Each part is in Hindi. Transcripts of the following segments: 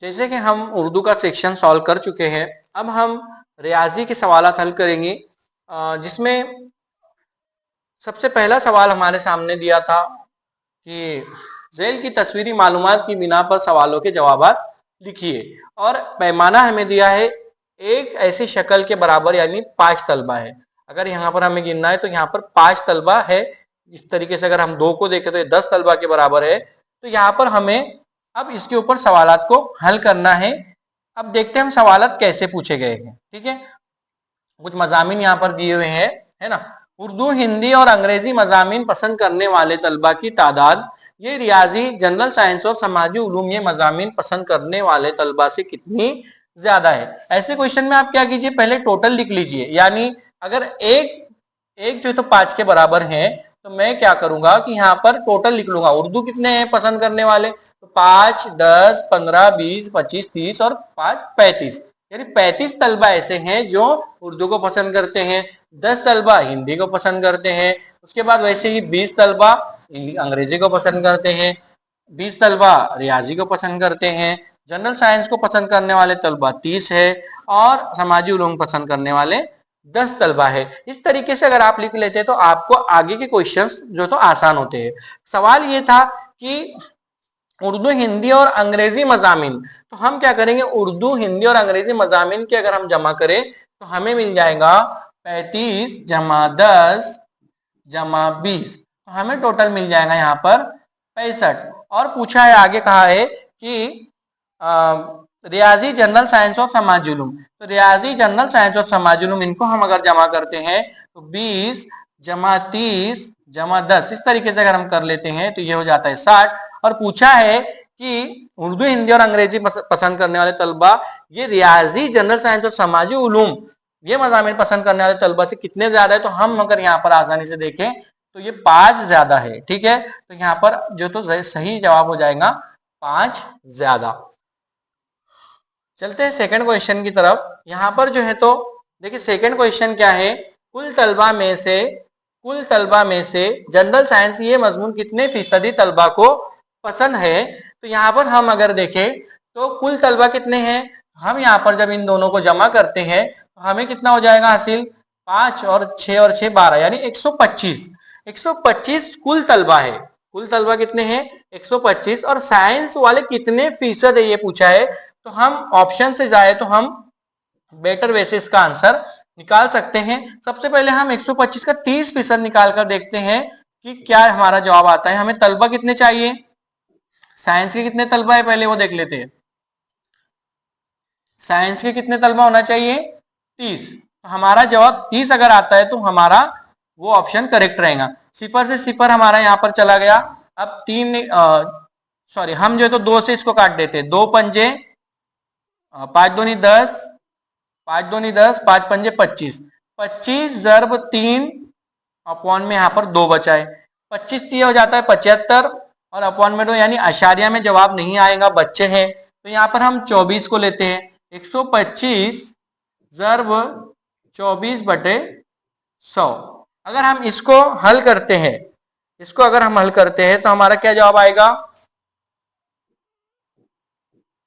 जैसे कि हम उर्दू का सेक्शन सॉल्व कर चुके हैं, अब हम रियाजी के सवाल हल करेंगे, जिसमें सबसे पहला सवाल हमारे सामने दिया था कि झेल की तस्वीरी मालूमात की बिना पर सवालों के जवाब लिखिए, और पैमाना हमें दिया है एक ऐसी शक्ल के बराबर, यानी 5 तलबा है। अगर यहाँ पर हमें गिनना है तो यहाँ पर 5 तलबा है। इस तरीके से अगर हम 2 को देखें तो ये 10 तलबा के बराबर है। तो यहाँ पर हमें अब इसके ऊपर सवालात को हल करना है। अब देखते हैं हम सवालात कैसे पूछे गए हैं। ठीक है, कुछ मजामीन यहाँ पर दिए हुए हैं, है ना। उर्दू, हिंदी और अंग्रेजी मजामीन पसंद करने वाले तलबा की तादाद, ये रियाजी, जनरल साइंस और समाजी उलूम ये मजामीन पसंद करने वाले तलबा से कितनी ज्यादा है। ऐसे क्वेश्चन में आप क्या कीजिए, पहले टोटल लिख लीजिए। यानी अगर एक जो है तो 5 के बराबर है, तो मैं क्या करूंगा कि यहाँ पर टोटल लिख लूंगा। उर्दू कितने हैं पसंद करने वाले, तो 5, 10, 15, 20, 25, 30 और 5 35, यानी 35 तलबा ऐसे हैं जो उर्दू को पसंद करते हैं, 10 तलबा हिंदी को पसंद करते हैं, उसके बाद वैसे ही 20 तलबा अंग्रेजी को पसंद करते हैं, 20 तलबा रियाजी को पसंद करते हैं, जनरल साइंस को पसंद करने वाले तलबा 30 है, और समाजी उलूम पसंद करने वाले 10 तलबा है। इस तरीके से अगर आप लिख लेते हैं तो आपको आगे के क्वेश्चंस जो तो आसान होते हैं। सवाल ये था कि उर्दू, हिंदी और अंग्रेजी मजामीन, तो हम क्या करेंगे, उर्दू, हिंदी और अंग्रेजी मजामीन के अगर हम जमा करें तो हमें मिल जाएगा 35 जमा 10 जमा 20, तो हमें टोटल मिल जाएगा यहाँ पर 65। और पूछा है, आगे कहा है कि रियाजी, जनरल साइंस और समाज उलूम, तो रियाजी, जनरल साइंस और समाज उलूम इनको हम अगर जमा करते हैं तो 20 जमा 30 जमा 10, इस तरीके से अगर हम कर लेते हैं तो ये हो जाता है 60। और पूछा है कि उर्दू, हिंदी और अंग्रेजी पसंद करने वाले तलबा ये रियाजी, जनरल साइंस और समाजी उलूम ये मजामीन पसंद करने वाले तलबा से कितने ज्यादा है, तो हम अगर यहाँ पर आसानी से देखें तो ये 5 ज्यादा है। ठीक है, तो यहाँ पर जो तो सही जवाब हो जाएगा 5 ज्यादा। चलते हैं सेकंड क्वेश्चन की तरफ। यहाँ पर जो है तो देखिए सेकंड क्वेश्चन क्या है, कुल तलबा में से जनरल साइंस ये मजमून कितने फीसदी तलबा को पसंद है। तो यहाँ पर हम अगर देखें तो कुल तलबा कितने हैं, हम यहाँ पर जब इन दोनों को जमा करते हैं तो हमें कितना हो जाएगा हासिल, 5 और 6 12, यानी 125 कुल तलबा है। कुल तलबा कितने हैं, 125। और साइंस वाले कितने फीसद है ये पूछा है, तो हम ऑप्शन से जाए तो हम बेटर वे से इसका आंसर निकाल सकते हैं। सबसे पहले हम 125 का 30% निकाल कर देखते हैं कि क्या हमारा जवाब आता है। हमें तलबा कितने चाहिए, साइंस के कितने तलबा है पहले वो देख लेते हैं। साइंस के कितने तलबा होना चाहिए, 30। तो हमारा जवाब 30 अगर आता है तो हमारा वो ऑप्शन करेक्ट रहेगा। 0 से 0 हमारा यहाँ पर चला गया। अब 3 सॉरी हम जो है तो 2 से इसको काट देते हैं। 2 पंजे 5 दूनी 10, 5 दूनी 10, 5 पंजे 25, 25 ज़र्ब 3 अपॉन में यहाँ पर 2 बचा है, 25 3 हो जाता है 75, और अपॉन में 2 यानी अशारिया में जवाब नहीं आएगा, बच्चे हैं। तो यहाँ पर हम 24 को लेते हैं, 125 ज़र्ब 24 बटे 100। अगर हम इसको हल करते हैं, तो हमारा क्या जवाब आएगा,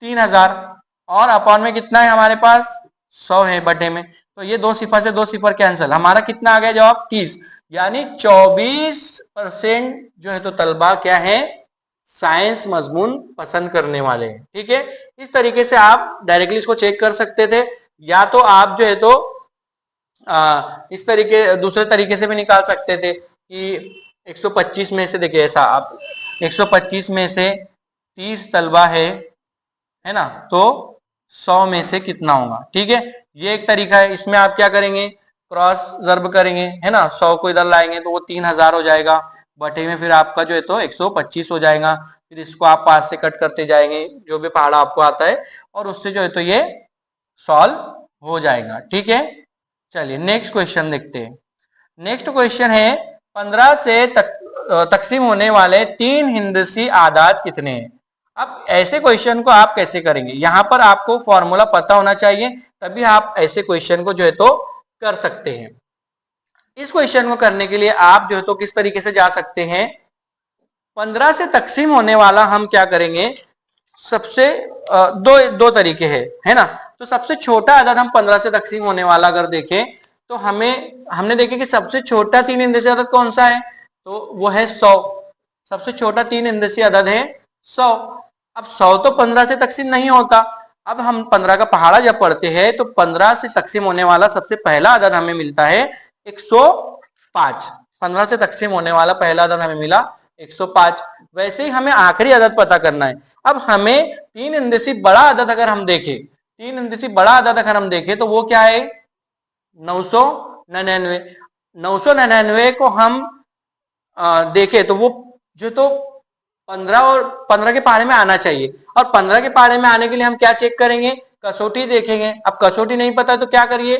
3000, और अपॉन में कितना है हमारे पास 100 है बटे में, तो ये 2 सिफर से 2 सिफर कैंसिल, हमारा कितना आ गया जवाब 30, यानी 24% जो है तो तलबा क्या है, साइंस मजमून पसंद करने वाले हैं। ठीक है, इस तरीके से आप डायरेक्टली इसको चेक कर सकते थे, या तो आप जो है तो इस तरीके दूसरे तरीके से भी निकाल सकते थे कि 125 में से, देखिए ऐसा आप 125 में से 30 तलबा है ना, तो 100 में से कितना होगा। ठीक है, ये एक तरीका है। इसमें आप क्या करेंगे, क्रॉस ज़र्ब करेंगे, है ना, 100 को इधर लाएंगे तो वो 3000 हो जाएगा, बटे में फिर आपका जो है तो 125 हो जाएगा। फिर इसको आप 5 से कट करते जाएंगे, जो भी पहाड़ा आपको आता है, और उससे जो है तो ये सॉल्व हो जाएगा। ठीक है, चलिए नेक्स्ट क्वेश्चन देखते हैं। नेक्स्ट क्वेश्चन है 15 से तकसीम होने वाले 3 हिंदसी आदाद कितने हैं। अब ऐसे क्वेश्चन को आप कैसे करेंगे, यहाँ पर आपको फॉर्मूला पता होना चाहिए, तभी आप ऐसे क्वेश्चन को जो है तो कर सकते हैं। इस क्वेश्चन को करने के लिए आप जो है तो किस तरीके से जा सकते हैं, 15 से तकसीम होने वाला हम क्या करेंगे, सबसे दो तरीके हैं, है ना। तो सबसे छोटा अदद हम 15 से तकसीम होने वाला अगर देखें तो हमने देखे कि सबसे छोटा 3 इंदेशी अदद कौन सा है, तो वो है 100। सबसे छोटा 3 इंदेशी अदद है 100। अब 100 तो 15 से तकसीम नहीं होता। अब हम 15 का पहाड़ा जब पढ़ते हैं तो 15 से तकसीम होने वाला सबसे पहला अदद हमें मिलता है 105। 15 से तकसीम होने वाला पहला अदद हमें मिला 105। वैसे ही हमें आखिरी अदद पता करना है। अब हमें 3 इंदेशी बड़ा अदद अगर हम देखें, 3 इंदेशी बड़ा अदद अगर हम देखें तो वो क्या है 999। 999 को हम देखें तो वो जो तो 15 और 15 के पहाड़े में आना चाहिए। और 15 के पहाड़े में आने के लिए हम क्या चेक करेंगे, कसौटी देखेंगे। अब कसौटी नहीं पता तो क्या करिए,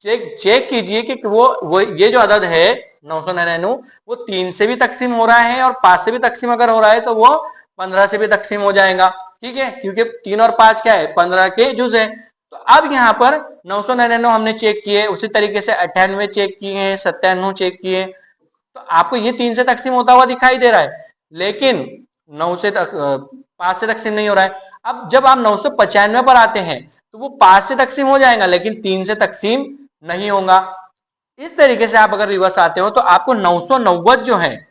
चेक कीजिए कि वो ये जो अदद है 999 वो 3 से भी तकसीम हो रहा है और 5 से भी तकसीम अगर हो रहा है तो वो 15 से भी तकसीम हो जाएगा। ठीक है, क्योंकि 3 और 5 क्या है 15 के जुज है। तो अब यहाँ पर 999 हमने चेक किए, उसी तरीके से 98 चेक किए हैं, 97 चेक किए। तो आपको ये 3 से तकसीम होता हुआ दिखाई दे रहा है, लेकिन 5 से तकसीम नहीं हो रहा है। अब जब आप 995 पर आते हैं तो वो 5 से तकसीम हो जाएगा लेकिन 3 से तकसीम नहीं होगा। इस तरीके से आप अगर रिवर्स आते हो तो आपको 990 जो है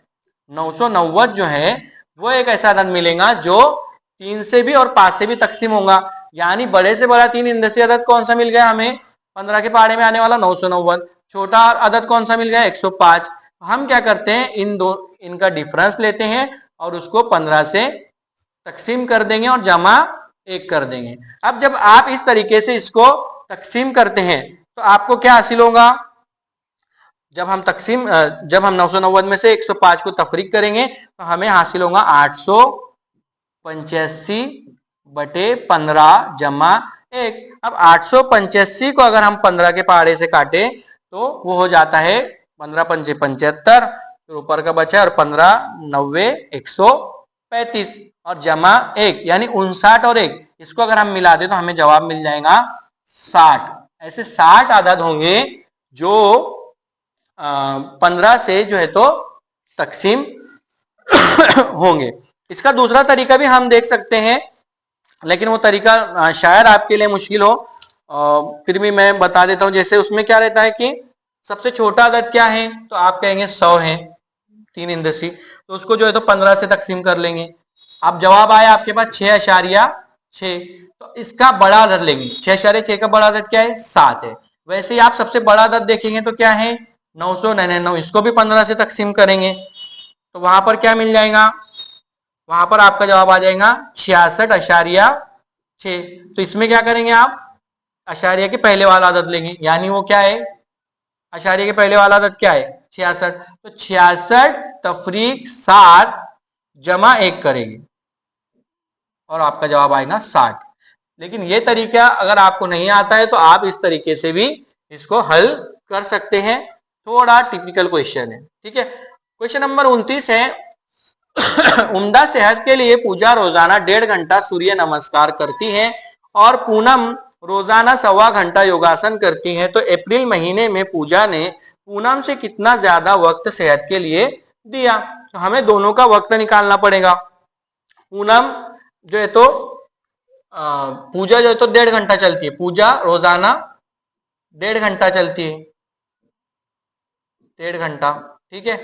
990 जो है वो एक ऐसा अदद मिलेगा जो 3 से भी और 5 से भी तकसीम होगा। यानी बड़े से बड़ा 3 इंदेशी अदद कौन सा मिल गया हमें 15 के पहाड़े में आने वाला 990। छोटा अदद कौन सा मिल गया 105। हम क्या करते हैं इनका डिफरेंस लेते हैं और उसको 15 से तकसीम कर देंगे और जमा 1 कर देंगे। अब जब आप इस तरीके से इसको तकसीम करते हैं तो आपको क्या हासिल होगा, जब हम 990 में से 105 को तफरीक करेंगे तो हमें हासिल होगा 885/15 जमा 1। अब 885 को अगर हम 15 के पहाड़े से काटे तो वो हो जाता है 15 पंजे 75, तो ऊपर का बचा है, और 15 90 135 और जमा 1 यानी 59 और 1, इसको अगर हम मिला दे तो हमें जवाब मिल जाएगा 60। ऐसे 60 अदद होंगे जो 15 से जो है तो तकसीम होंगे। इसका दूसरा तरीका भी हम देख सकते हैं, लेकिन वो तरीका शायद आपके लिए मुश्किल हो, फिर भी मैं बता देता हूं। जैसे उसमें क्या रहता है कि सबसे छोटा अदद क्या है, तो आप कहेंगे 100 है 3 इंदेशी, तो उसको जो है तो 15 से तकसीम कर लेंगे। अब जवाब आया आपके पास 6.6, तो इसका बड़ा अदद लेंगे। 6.6 का बड़ा अदद क्या है 7 है। वैसे ही आप सबसे बड़ा अदद देखेंगे तो क्या है 999, इसको भी 15 से तकसीम करेंगे तो वहां पर क्या मिल जाएगा, वहां पर आपका जवाब आ जाएगा 66.6। तो इसमें क्या करेंगे आप अशारिया के पहले वाला अदद लेंगे, यानी वो क्या है अशारिया के पहले वाला अदद क्या है 66, तो 66 तफरीक 7 जमा 1 करेंगे और आपका जवाब आएगा 60। लेकिन ये तरीका अगर आपको नहीं आता है तो आप इस तरीके से भी इसको हल कर सकते हैं। थोड़ा टिपिकल क्वेश्चन है, ठीक है। क्वेश्चन नंबर 29 है उम्दा सेहत के लिए पूजा रोजाना 1.5 घंटा सूर्य नमस्कार करती है और पूनम रोजाना 1.25 घंटा योगासन करती है, तो अप्रैल महीने में पूजा ने पूनम से कितना ज्यादा वक्त सेहत के लिए दिया। तो हमें दोनों का वक्त निकालना पड़ेगा। पूनम जो है तो पूजा जो है तो 1.5 घंटा चलती है, पूजा रोजाना 1.5 घंटा चलती है, 1.5 घंटा, ठीक है।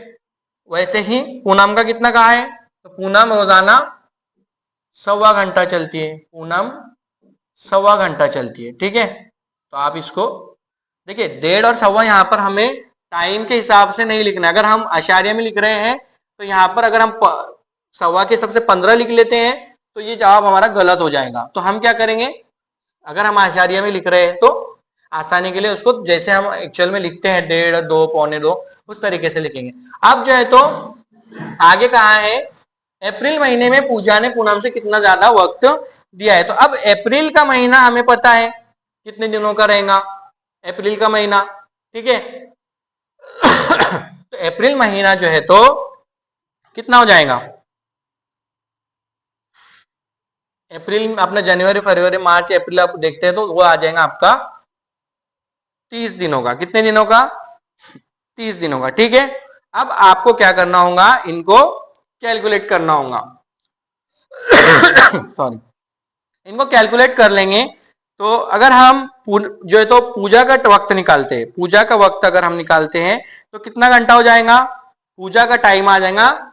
वैसे ही पूनम का कितना कहा है, तो पूनम रोजाना 1.25 घंटा चलती है, पूनम 1.25 घंटा चलती है, ठीक है। तो आप इसको देखिए 1.5 और 1.25 यहाँ पर हमें टाइम के हिसाब से नहीं लिखना है। अगर हम आशार्य में लिख रहे हैं तो यहाँ पर अगर हम 1.25 के सबसे 15 लिख लेते हैं तो ये जवाब हमारा गलत हो जाएगा। तो हम क्या करेंगे, अगर हम आशार्य में लिख रहे हैं तो आसानी के लिए उसको जैसे हम एक्चुअल में लिखते हैं 1.5, 2, पौने 2, उस तरीके से लिखेंगे। अब जो है तो आगे कहा है अप्रैल महीने में पूजा ने पूनम से कितना ज्यादा वक्त दिया है। तो अब अप्रैल का महीना हमें पता है कितने दिनों का रहेगा, अप्रैल का महीना, ठीक है। तो अप्रैल महीना जो है तो कितना हो जाएगा, अप्रैल अपना जनवरी फरवरी मार्च अप्रैल आप देखते हैं तो वो आ जाएगा आपका 30 दिनों का। कितने दिनों का 30 दिनों का, ठीक है। अब आपको क्या करना होगा, इनको कैलकुलेट करना होगा सॉरी इनको कैलकुलेट कर लेंगे तो अगर हम जो है तो पूजा का वक्त निकालते हैं, पूजा का वक्त अगर हम निकालते हैं तो कितना घंटा हो जाएगा, पूजा का टाइम आ जाएगा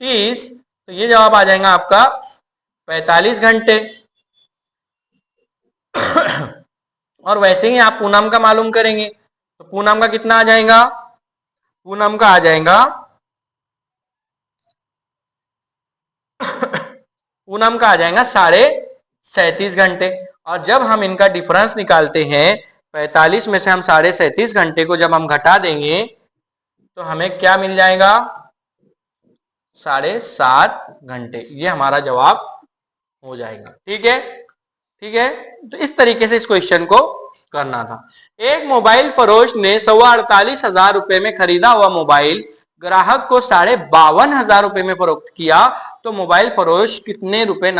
30, तो ये जवाब आ जाएगा आपका 45 घंटे। और वैसे ही आप पूनम का मालूम करेंगे तो पूनम का कितना आ जाएगा, पूनम का आ जाएगा पूनम का आ जाएगा 37.5 घंटे। और जब हम इनका डिफरेंस निकालते हैं 45 में से हम 37.5 घंटे को जब हम घटा देंगे तो हमें क्या मिल जाएगा, 7.5 घंटे। ये हमारा जवाब हो जाएगा। ठीक है, ठीक है। तो इस तरीके से इस क्वेश्चन को करना था। एक मोबाइल फरोश ने 48,500 रुपए में खरीदा हुआ मोबाइल ग्राहक को 52,500 रुपए में फरोख्त किया तो मोबाइल फरोश कितने रुपए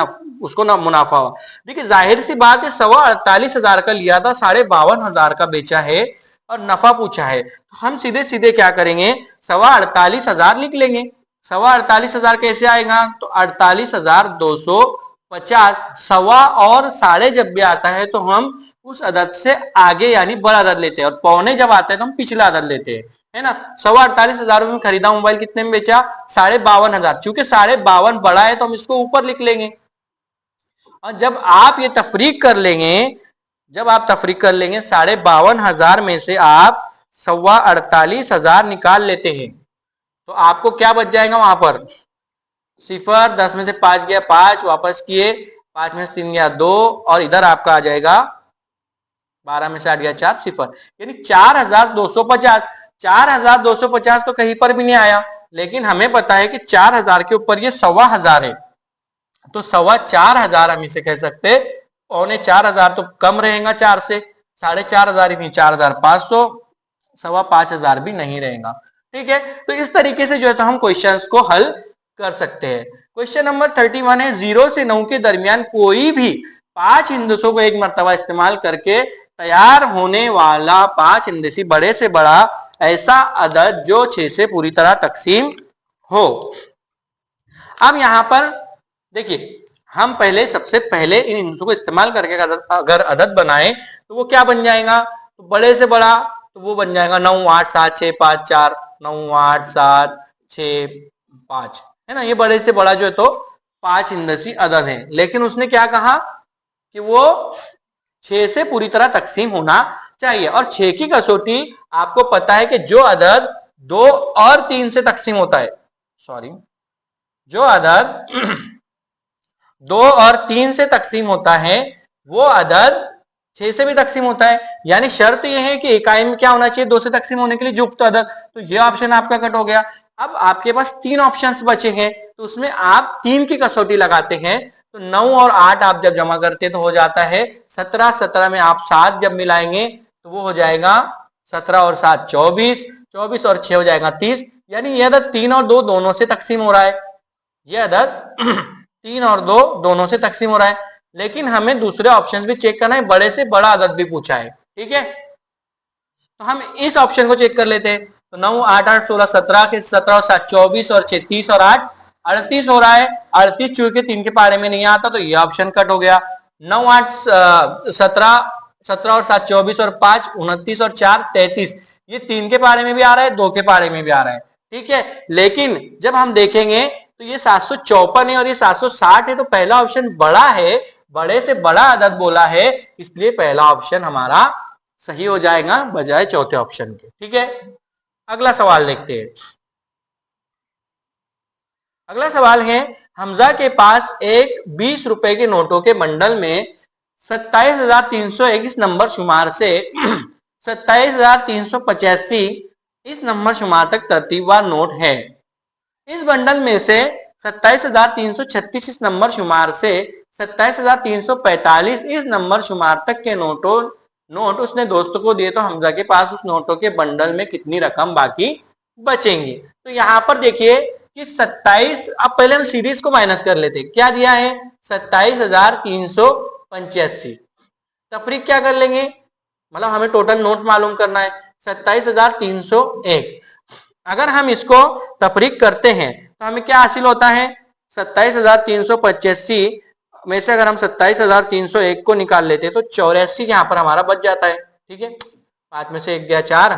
उसको मुनाफा हुआ। देखिए जाहिर सी बात है, 48,500 का लिया था, 52,500 का बेचा है और नफा पूछा है, तो हम सीधे सीधे क्या करेंगे, 48,500 लिख लेंगे। 48,500 कैसे आएगा, तो 48,250, सवा और साढ़े जब भी आता है तो हम उस अदद से आगे यानी बड़ा अदद लेते हैं, और पौने जब आता है तो हम पिछला अदद लेते हैं, है ना। 48,500 में खरीदा मोबाइल, कितने में बेचा, 52,500। चूंकि 52,500 बड़ा है तो हम इसको ऊपर लिख लेंगे। और जब आप ये तफरीक कर लेंगे, जब आप तफरीक कर लेंगे 52,500 में से आप 48,500 निकाल लेते हैं तो आपको क्या बच जाएगा, वहां पर सिफर, 10 में से 5 गया 5, वापस किए 5 में से 3 गया 2, और इधर आपका आ जाएगा 12 में से 8 गया 4, सिफर, यानी 4,250। 4,250 तो कहीं पर भी नहीं आया, लेकिन हमें पता है कि 4,000 के ऊपर ये 1,25,000 है, तो 4,25,000 हम इसे कह सकते। 4,25,000 तो कम रहेगा 4 से, 4,500 ही नहीं, 4,500, 5,500 भी नहीं रहेगा। ठीक है, तो इस तरीके से जो है तो हम क्वेश्चंस को हल कर सकते हैं। क्वेश्चन नंबर 31 है, 0 से 9 के दरमियान कोई भी 5 हिंदसों को एक मर्तबा इस्तेमाल करके तैयार होने वाला 5 हिंदसी बड़े से बड़ा ऐसा अदद जो 6 से पूरी तरह तकसीम हो। अब यहां पर देखिए, हम पहले सबसे पहले इन हिंदसों को इस्तेमाल करके अगर अदद बनाए तो वो क्या बन जाएगा, तो बड़े से बड़ा तो वो बन जाएगा 9, 8, 7, 6, 5, 4, 9, 8, 7, 6, 5, है ना। ये बड़े से बड़ा जो है तो 5 हिंदसी अदद है, लेकिन उसने क्या कहा कि वो 6 से पूरी तरह तकसीम होना चाहिए। और 6 की कसौटी आपको पता है कि जो अदद 2 और 3 से तकसीम होता है, सॉरी, जो अदद 2 और 3 से तकसीम होता है वो अदद 6 से भी तकसीम होता है। यानी शर्त यह है कि इकाई में क्या होना चाहिए, 2 से तकसीम होने के लिए जुफ्त अदद। तो ये ऑप्शन आपका कट हो गया। अब आपके पास 3 ऑप्शंस बचे हैं, तो उसमें आप 3 की कसौटी लगाते हैं, तो 9 और 8 आप जब जमा करते हैं तो हो जाता है 17, 17 में आप 7 जब मिलाएंगे तो वो हो जाएगा 17 और 7 24, 24 और 6 हो जाएगा 30। यानी यह अदद 3 और 2 दोनों से तकसीम हो रहा है, यह अदद 3 और 2 दोनों से तकसीम हो रहा है। लेकिन हमें दूसरे ऑप्शन भी चेक करना है, बड़े से बड़ा अदद भी पूछा है, ठीक है। तो हम इस ऑप्शन को चेक कर लेते हैं। तो 9, 8, 8, 16, 17 के 17 और 7 24 और 6 30 और 8 38 हो रहा है। 38 चूंकि 3 के पारे में नहीं आता तो ये ऑप्शन कट हो गया। 9, 8, 17, 17 और 7 24 और 5 29 और 4 33, ये 3 के पारे में भी आ रहा है, 2 के पारे में भी आ रहा है, ठीक है। लेकिन जब हम देखेंगे तो ये 754 है और ये 760 है, तो पहला ऑप्शन बड़ा है, बड़े से बड़ा अदद बोला है, इसलिए पहला ऑप्शन हमारा सही हो जाएगा बजाय चौथे ऑप्शन के, ठीक है। अगला सवाल देखते हैं। अगला सवाल है, हमजा के पास एक 20 रुपए के नोटों के बंडल में 27,321 नंबर शुमार से 27,385 इस नंबर शुमार तक तरतीबवार नोट है। इस बंडल में से 27,336 इस नंबर शुमार से 27,345 इस नंबर शुमार तक के नोट उसने दोस्तों को दिए, तो हमजा के पास उस नोटों के बंडल में कितनी रकम बाकी बचेंगी। तो यहां पर देखिए कि 27, अब पहले हम सीरीज को माइनस कर लेते, क्या दिया है 27,385, तफरीक क्या कर लेंगे, मतलब हमें टोटल नोट मालूम करना है 27,301। अगर हम इसको तफरीक करते हैं तो हमें क्या हासिल होता है 27,385 में से अगर हम 27,301 को निकाल लेते हैं तो 84 यहाँ पर हमारा बच जाता है। ठीक है, 5 में से 1 गया 4,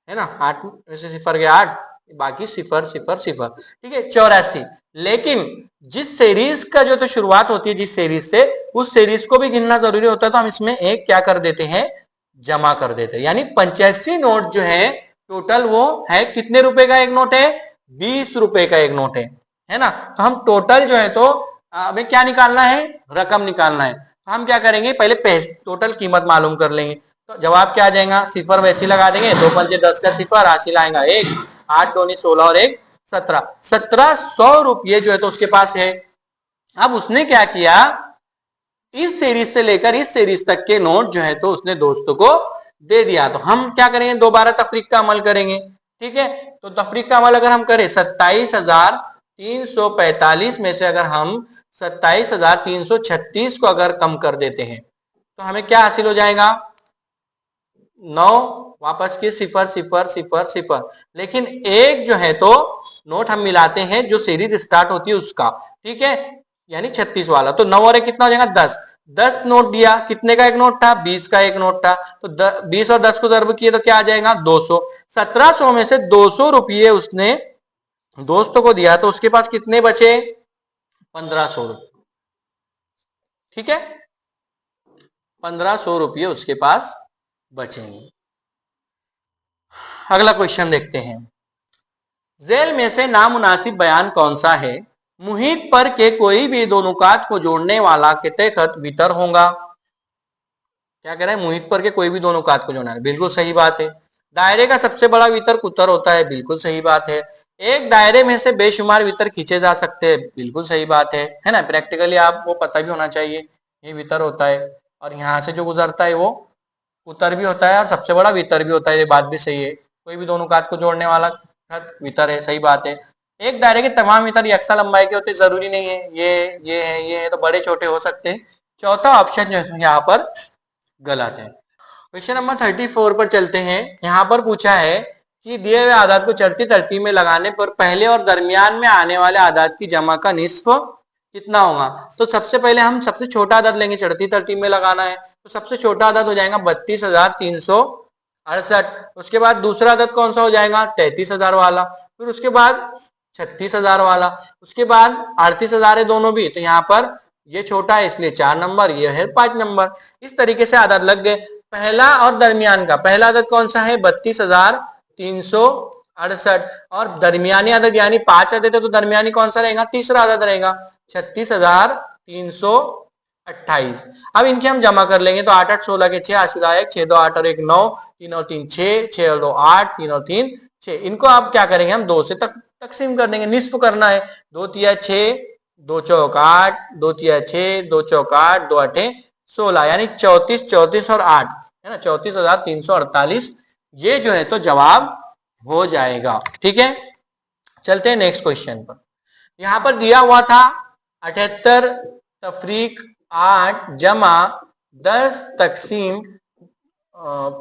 है ना, 8 में से 0 गया 8, बाकी 0 0 0। ठीक है, 84। लेकिन जिस सीरीज का जो तो शुरुआत होती है जिस सीरीज से, उस सीरीज को भी गिनना जरूरी होता है, तो हम इसमें एक क्या कर देते हैं, जमा कर देते हैं। यानी 85 नोट जो है टोटल वो है कितने रुपए का एक नोट है, 20 रुपए का एक नोट है ना। तो हम टोटल जो है तो हमें क्या निकालना है, रकम निकालना है। तो हम क्या करेंगे, पहले टोटल कीमत मालूम कर लेंगे। तो जवाब क्या आ जाएगा, 0 वैसे लगा देंगे, 2 पंजे 10 का 0, राशि लाएगा 1, 8 दूनी 16 और 1 17, 1700 रुपये जो है तो उसके पास है। अब उसने क्या किया, इस सीरीज से लेकर इस सीरीज तक के नोट जो है तो उसने दोस्तों को दे दिया। तो हम क्या करेंगे, दोबारा तफरीक का अमल करेंगे। ठीक है, तो तफरीक का अमल अगर हम करें 27,345 में से अगर हम 27,336 को अगर कम कर देते हैं तो हमें क्या हासिल हो जाएगा, 9 वापस के 0 0 0 0। लेकिन एक जो है तो नोट हम मिलाते हैं जो सीरीज स्टार्ट होती है उसका। ठीक है, यानी 36 वाला। तो 9 और 1 कितना हो जाएगा, 10। 10 नोट दिया, कितने का एक नोट था, 20 का एक नोट था। तो 20 और 10 को ज़र्ब किए तो क्या आ जाएगा, 200। 1700 में से 200 रुपये उसने दोस्तों को दिया तो उसके पास कितने बचे, 1500 रुपये। ठीक है, 1500 रुपये उसके पास बचेंगे। अगला क्वेश्चन देखते हैं, जेल में से नामुनासिब बयान कौन सा है, मुहित पर के कोई भी दो नुकात को जोड़ने वाला कितने खत वितर होगा। क्या कह रहा है, मुहित पर के कोई भी दो नुकात को जोड़ना है, बिल्कुल सही बात है। दायरे का सबसे बड़ा वितर उत्तर होता है, बिल्कुल सही बात है। एक दायरे में से बेशुमार वितर खींचे जा सकते हैं, बिल्कुल सही बात है ना। प्रैक्टिकली आपको पता भी होना चाहिए ये वितर होता है, और यहाँ से जो गुजरता है वो उत्तर भी होता है और सबसे बड़ा वितर भी होता है, ये बात भी सही है। कोई भी दो नुकात को जोड़ने वाला खत वितर है, सही बात है। एक दायरे के तमाम वितर यकसा लंबाई के होते, जरूरी नहीं है, ये है तो बड़े छोटे हो सकते हैं। चौथा ऑप्शन जो है यहाँ पर गलत है। क्वेश्चन नंबर 34 पर चलते हैं। यहाँ पर पूछा है कि दिए हुए आदात को चढ़ती तरतीब में लगाने पर पहले और दरमियान में आने वाले आदात की जमा का निस्फ कितना होगा। तो सबसे पहले हम सबसे छोटा आदत लेंगे, चढ़ती तरतीब में लगाना है तो सबसे छोटा आदत हो जाएगा 32,368। उसके बाद दूसरा आदत कौन सा हो जाएगा, 33,000 वाला। फिर उसके बाद 36,000 वाला। उसके बाद 38,000 है दोनों भी, तो यहाँ पर ये छोटा है इसलिए 4 नंबर, ये है 5 नंबर। इस तरीके से आदत लग गए। पहला और दरमियान का, पहला आदत कौन सा है, 32,368, और दरमियानी आदत यानी 5 आदत है तो दरमियानी कौन सा रहेगा, तीसरा आदत रहेगा 36,328। अब इनके हम जमा कर लेंगे तो 8 8 16 के 6, 8 1, 6 2 8 और 1 9, 3 और 3 6, 6 और 2 8, 3 और 3 6। इनको आप क्या करेंगे, हम 2 से तकसीम कर देंगे, निस्फ करना है। 2 तिया 6, 2 चौक 8, 2 तिया 6, 2 चौक 8, 2 8 16, यानी 34 34 और 8 है ना, 34,348 ये जो है तो जवाब हो जाएगा। ठीक है, चलते हैं नेक्स्ट क्वेश्चन पर। यहां पर दिया हुआ था 78 तफरीक 8 जमा 10 तकसीम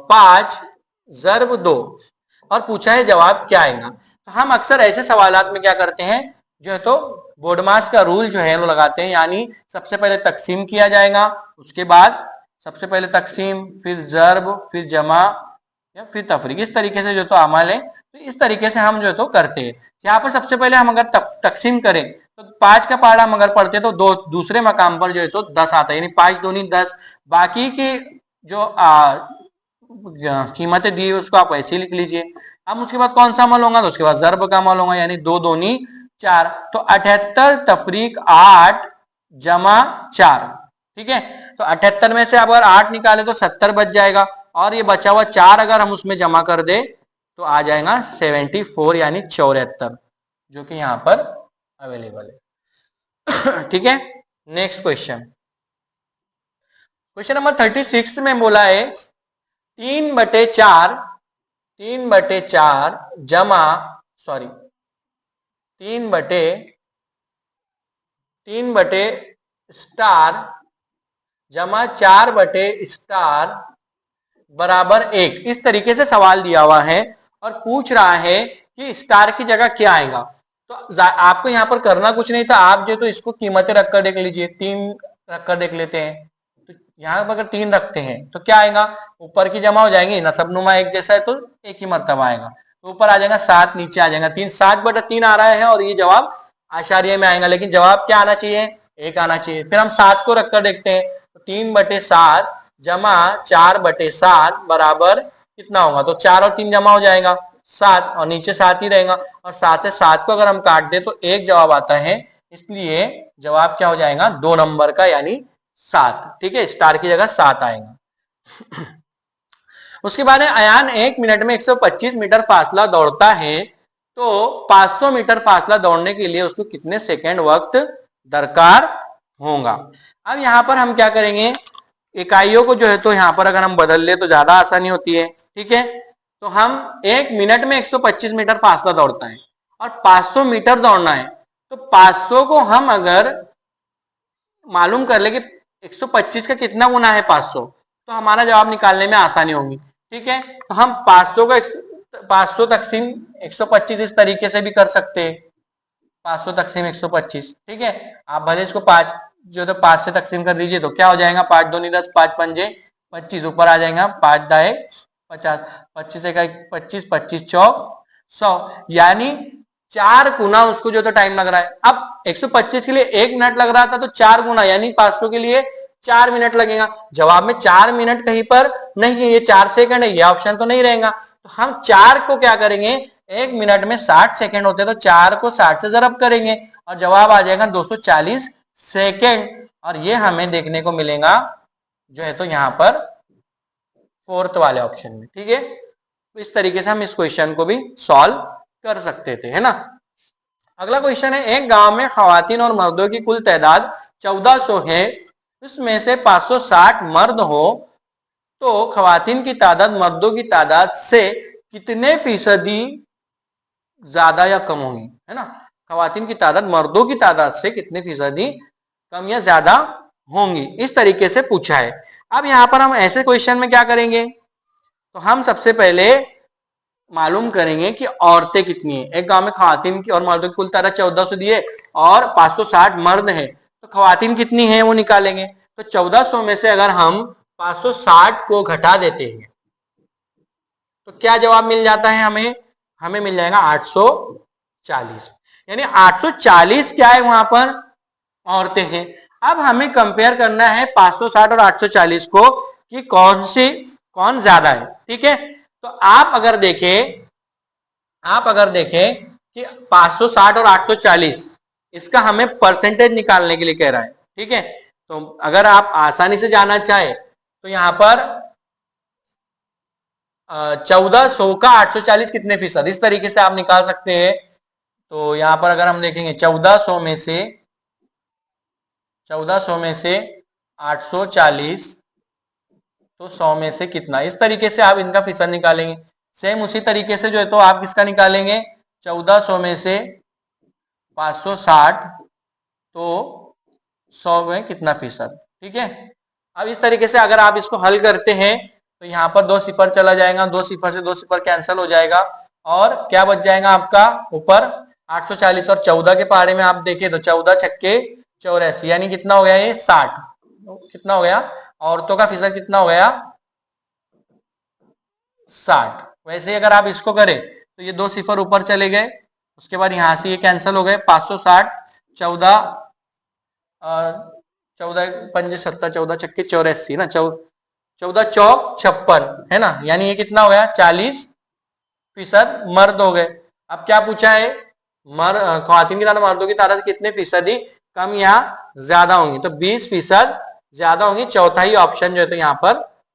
5 ज़र्ब 2 और पूछा है जवाब क्या आएगा। तो हम अक्सर ऐसे सवालात में क्या करते हैं, जो है तो बोर्डमास का रूल जो है वो लगाते हैं, यानी सबसे पहले तकसीम किया जाएगा, उसके बाद सबसे पहले तकसीम, फिर ज़र्ब, फिर जमा या फिर तफरीक। इस तरीके से जो तो अमल है, तो इस तरीके से हम जो तो करते हैं। यहाँ पर सबसे पहले हम अगर तकसीम करें तो 5 का पहाड़ा हम अगर पढ़ते तो दूसरे मकाम पर जो है तो 10 आता है, यानी 5 दूनी 10। बाकी की जो कीमतें दी उसको आप ऐसे लिख लीजिए। अब उसके बाद कौन सा अमल होगा, तो उसके बाद ज़र्ब का अमल होगा, यानी 2 दूनी 4। तो 78 तफरीक 8 जमा 4। ठीक है, तो 78 में से अगर 8 निकाले तो 70 बच जाएगा, और ये बचा हुआ 4 अगर हम उसमें जमा कर दे तो आ जाएगा 74, यानी 74, जो कि यहाँ पर अवेलेबल है। ठीक है, नेक्स्ट क्वेश्चन, क्वेश्चन नंबर 36 में बोला है 3/4 जमा 3/* जमा 4/* बराबर 1। इस तरीके से सवाल दिया हुआ है और पूछ रहा है कि स्टार की जगह क्या आएगा। तो आपको यहाँ पर करना कुछ नहीं था, आप जो तो इसको कीमतें रखकर देख लीजिए, 3 रखकर देख लेते हैं। तो यहाँ पर अगर 3 रखते हैं तो क्या आएगा, ऊपर की जमा हो जाएंगी ना, सबनुमा एक जैसा है तो एक ही मर्तबा आएगा, तो ऊपर आ जाएगा 7, नीचे आ जाएगा 3, 7/3 आ रहा है और ये जवाब आशार्य में आएगा, लेकिन जवाब क्या आना चाहिए, 1 आना चाहिए। फिर हम 7 को रखकर देखते हैं, तो 3/7 जमा 4/7 बराबर कितना होगा, तो 4 और 3 जमा हो जाएगा 7 और नीचे 7 ही रहेगा, और 7 से 7 को अगर हम काट दे तो 1 जवाब आता है, इसलिए जवाब क्या हो जाएगा 2 नंबर का यानी 7। ठीक है, स्टार की जगह 7 आएगा। उसके बाद अयान 1 मिनट में 125 मीटर फासला दौड़ता है, तो 500 मीटर फासला दौड़ने के लिए उसको कितने सेकंड वक्त दरकार होगा। अब यहां पर हम क्या करेंगे, इकाइयों को जो है तो यहां पर अगर हम बदल ले तो ज्यादा आसानी होती है। ठीक है, तो हम 1 मिनट में 125 मीटर फासला दौड़ता है और 500 मीटर दौड़ना है, तो 500 को हम अगर मालूम कर ले कि 125 का कितना गुना है 500, तो हमारा जवाब निकालने में आसानी होगी। ठीक है, तो हम 500 तकसीम 125 इस तरीके से भी कर सकते हैं, 500 तकसीम 125। ठीक है, आप भले इसको 5 जो तो 5 से तकसीम कर दीजिए तो क्या हो जाएगा, 5 दूनी 10, 5 पंजे 25, ऊपर आ जाएगा 5 दाए 50, 25 एक 25, 25 चौक 100, यानी 4 गुना उसको जो तो टाइम लग रहा है। अब 125 के लिए 1 मिनट लग रहा था, तो 4 गुना यानी 500 के लिए 4 मिनट लगेगा। जवाब में 4 मिनट कहीं पर नहीं है, ये 4 सेकंड है, ये ऑप्शन तो नहीं रहेगा। तो हम 4 को क्या करेंगे, 1 मिनट में 60 सेकंड होते हैं, तो 4 को 60 से जरब करेंगे और जवाब आ जाएगा 240 सेकंड, और ये हमें देखने को मिलेगा जो है तो यहाँ पर 4th वाले ऑप्शन में। ठीक है, तो इस तरीके से हम इस क्वेश्चन को भी सॉल्व कर सकते थे, है ना। अगला क्वेश्चन है, एक गांव में खवातीन और मर्दों की कुल तादाद 1400 है, इसमें से 560 मर्द हो, तो खवातीन की तादाद मर्दों की तादाद से कितने फीसदी ज्यादा या कम होगी, है ना। खवातीन की तादाद मर्दों की तादाद से कितने फीसदी कम या ज्यादा होंगी, इस तरीके से पूछा है। अब यहां पर हम ऐसे क्वेश्चन में क्या करेंगे, तो हम सबसे पहले मालूम करेंगे कि औरतें कितनी है। एक गांव में खवातीन की और मर्दों की कुल तादाद 1400 दिए और 560 मर्द है, तो खवातीन कितनी है वो निकालेंगे। तो 1400 में से अगर हम 560 को घटा देते हैं तो क्या जवाब मिल जाता है हमें मिल जाएगा 840, यानी 840 क्या है वहां पर औरतें हैं। अब हमें कंपेयर करना है 560 और 840 को कि कौन ज्यादा है। ठीक है, तो आप अगर देखें कि 560 और 840 इसका हमें परसेंटेज निकालने के लिए कह रहा है। ठीक है, तो अगर आप आसानी से जाना चाहे तो यहां पर 1400 का 840 कितने फीसद, इस तरीके से आप निकाल सकते हैं। तो यहां पर अगर हम देखेंगे 1400 में से 840 तो 100 में से कितना, इस तरीके से आप इनका फीसद निकालेंगे। सेम उसी तरीके से जो है तो आप किसका निकालेंगे, 1400 में से 560 तो 100 में कितना फीसद। ठीक है, अब इस तरीके से अगर आप इसको हल करते हैं तो यहाँ पर 2 सिफर चला जाएगा, 2 सिफर से 2 सिफर कैंसिल हो जाएगा और क्या बच जाएगा आपका ऊपर 840, और 14 के पहाड़े में आप देखें तो 14 छक्के 84, यानी कितना हो गया ये 60, कितना हो गया औरतों का फीसद कितना हो गया 60। वैसे ही अगर आप इसको करें तो ये 2 सिफर ऊपर चले गए, उसके बाद यहां से ये कैंसिल हो गए, 560 14 पंजे 70 14 छक्के 84 ना, 14 चौक 56 है ना, यानी ये कितना हो गया 40% मर्द हो गए। अब क्या पूछा है, खवातीन की तादाद मर्दों की तादाद कितने फीसदी कम या ज्यादा होंगी, तो 20% ज्यादा होंगी। चौथा ही ऑप्शन जो है तो यहाँ पर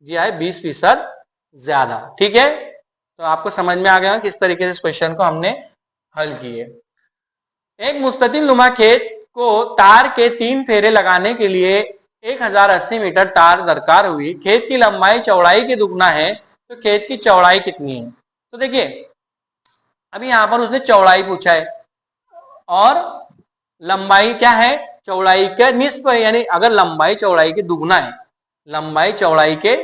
दिया है 20% ज्यादा। ठीक है, तो आपको समझ में आ गया किस तरीके से इस क्वेश्चन को हमने हल किए। एक मुस्ततिल नुमा खेत को तार के 3 फेरे लगाने के लिए 1080 मीटर तार दरकार हुई, खेत की लंबाई चौड़ाई के दुगना है, तो खेत की चौड़ाई कितनी है। तो देखिए अभी यहां पर उसने चौड़ाई पूछा है और लंबाई क्या है, चौड़ाई के निस्फ है, यानी अगर लंबाई चौड़ाई के दुगना है, लंबाई चौड़ाई के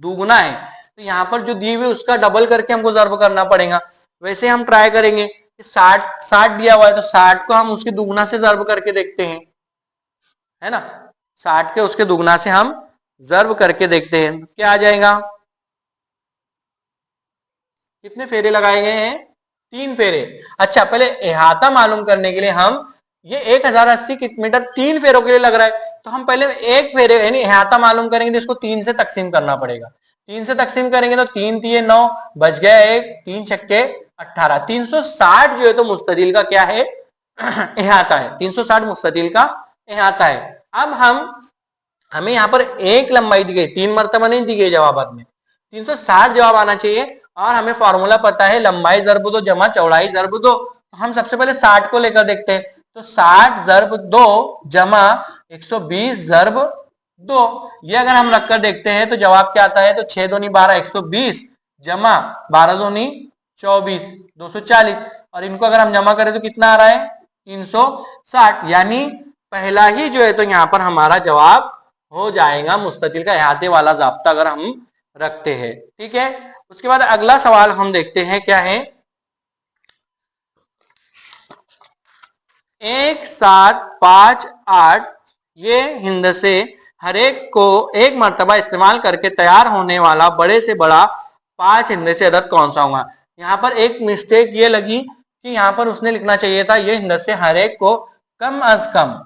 दुगना है, तो यहाँ पर जो दी हुई उसका डबल करके हमको ज़र्ब करना पड़ेगा। वैसे हम ट्राई करेंगे कि 60 दिया हुआ है तो 60 को हम उसके दुगना से ज़र्ब करके देखते हैं, है ना। 60 के उसके दुगना से हम ज़र्ब करके देखते हैं, क्या आ जाएगा? कितने फेरे लगाए गए हैं? 3 फेरे। अच्छा, पहले अहाता मालूम करने के लिए हम ये 1080 मीटर 3 फेरों के लिए लग रहा है, तो हम पहले एक फेरे यानी अहाता मालूम करेंगे तो इसको 3 से तकसीम करना पड़ेगा। 3 से तकसीम करेंगे तो 3 तिये 9, बच गया 1, 3 छक्के 18। 360 जो है तो मुस्ततिल का क्या है? अहाता है। 360 मुस्ततिल का अहाता है। अब हमें यहाँ पर एक लंबाई दी गई, 3 मरतबा नहीं दी गई जवाबात में, 360 जवाब आना चाहिए। और हमें फॉर्मूला पता है लंबाई ज़र्ब 2 जमा चौड़ाई ज़र्ब 2, तो हम सबसे पहले 60 को लेकर देखते हैं। तो 60 ज़र्ब 2 जमा 120 ज़र्ब 2, ये अगर हम रखकर देखते हैं तो जवाब क्या आता है? तो 6 दूनी 12, 120 जमा 12 दूनी 24, 240, और इनको अगर हम जमा करें तो कितना आ रहा है? 360। यानी पहला ही जो है तो यहाँ पर हमारा जवाब हो जाएगा मुस्ततिल का अहाते वाला ज़ाब्ता अगर हम रखते हैं। ठीक है, उसके बाद अगला सवाल हम देखते हैं क्या है। 1, 7, 5, 8 ये हिंदसे हर एक को एक मर्तबा इस्तेमाल करके तैयार होने वाला बड़े से बड़ा 5 हिंदसे अदद कौन सा होगा? यहाँ पर एक मिस्टेक ये लगी कि यहाँ पर उसने लिखना चाहिए था ये हिंदसे हर एक को कम अज कम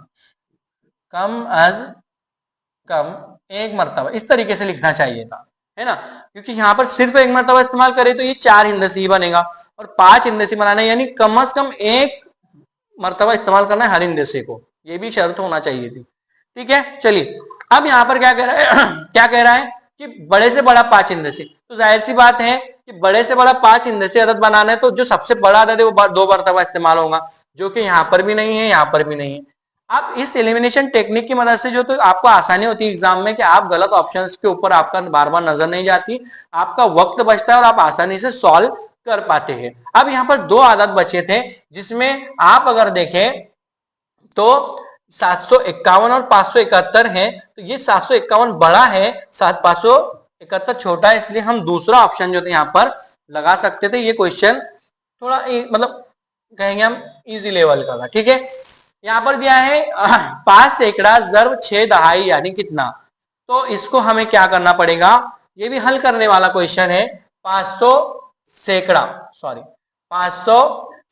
एक मर्तबा, इस तरीके से लिखना चाहिए था, है ना। क्योंकि यहाँ पर सिर्फ एक मर्तबा इस्तेमाल करे तो ये 4 हिंदसी बनेगा, और 5 हिंदसी बनाना है यानी कम अज कम एक मर्तबा इस्तेमाल करना है हर हिंदसे को, ये भी शर्त होना चाहिए थी। ठीक है, चलिए अब यहाँ पर क्या कह रहा है क्या कह रहा है कि बड़े से बड़ा 5 हिंदसी, तो जाहिर सी बात है कि बड़े से बड़ा 5 हिंदसी अदद बनाना है तो जो सबसे बड़ा अदद है वो 2 मर्तबा इस्तेमाल होगा, जो कि यहाँ पर भी नहीं है, यहाँ पर भी नहीं है। अब इस एलिमिनेशन टेक्निक की मदद से जो तो आपको आसानी होती है एग्जाम में कि आप गलत ऑप्शंस के ऊपर आपका बार बार नजर नहीं जाती, आपका वक्त बचता है और आप आसानी से सॉल्व कर पाते हैं। अब यहाँ पर 2 आदत बचे थे जिसमें आप अगर देखें तो 751 और 571 है, तो ये 751 बड़ा है, 571 छोटा है, इसलिए हम दूसरा ऑप्शन जो थे यहाँ पर लगा सकते थे। ये क्वेश्चन थोड़ा मतलब कहेंगे हम इजी लेवल का था। ठीक है, यहाँ पर दिया है 5 सैकड़ा ज़र्ब 6 दहाई यानी कितना, तो इसको हमें क्या करना पड़ेगा? ये भी हल करने वाला क्वेश्चन है। 500 सैकड़ा, सॉरी 500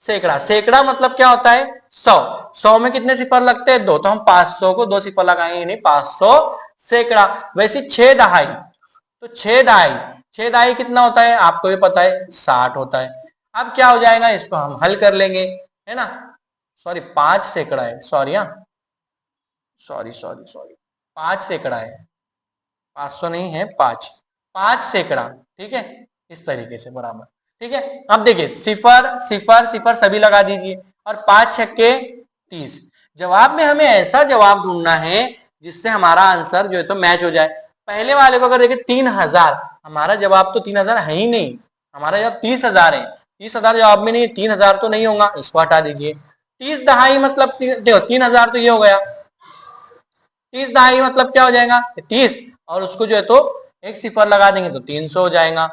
सैकड़ा, सैकड़ा मतलब क्या होता है? 100 में कितने सिफर लगते हैं? 2, तो हम 500 को 2 सिफर लगाएंगे यानी 500 सैकड़ा। वैसे 6 दहाई, तो 6 दहाई कितना होता है? आपको भी पता है 60 होता है। अब क्या हो जाएगा? इसको हम हल कर लेंगे, है ना। सॉरी 5 सैकड़ा है, सॉरी 5 सैकड़ा है, 500 नहीं है, 5 सैकड़ा। ठीक है, इस तरीके से बराबर। ठीक है, अब देखिए सिफर सिफर सिफर सभी लगा दीजिए और 5 छक्के 30। जवाब में हमें ऐसा जवाब ढूंढना है जिससे हमारा आंसर जो है तो मैच हो जाए। पहले वाले को अगर देखें 3000, हमारा जवाब तो 3000 है ही नहीं, हमारा जवाब 30,000 है। 30,000 जवाब में नहीं, 3000 तो नहीं होगा, इसको हटा दीजिए। 30 दहाई मतलब देखो 3000 तो ये हो गया, 30 दहाई मतलब क्या हो जाएगा? 30, और उसको जो है तो एक सिफर लगा देंगे तो 300 हो जाएगा।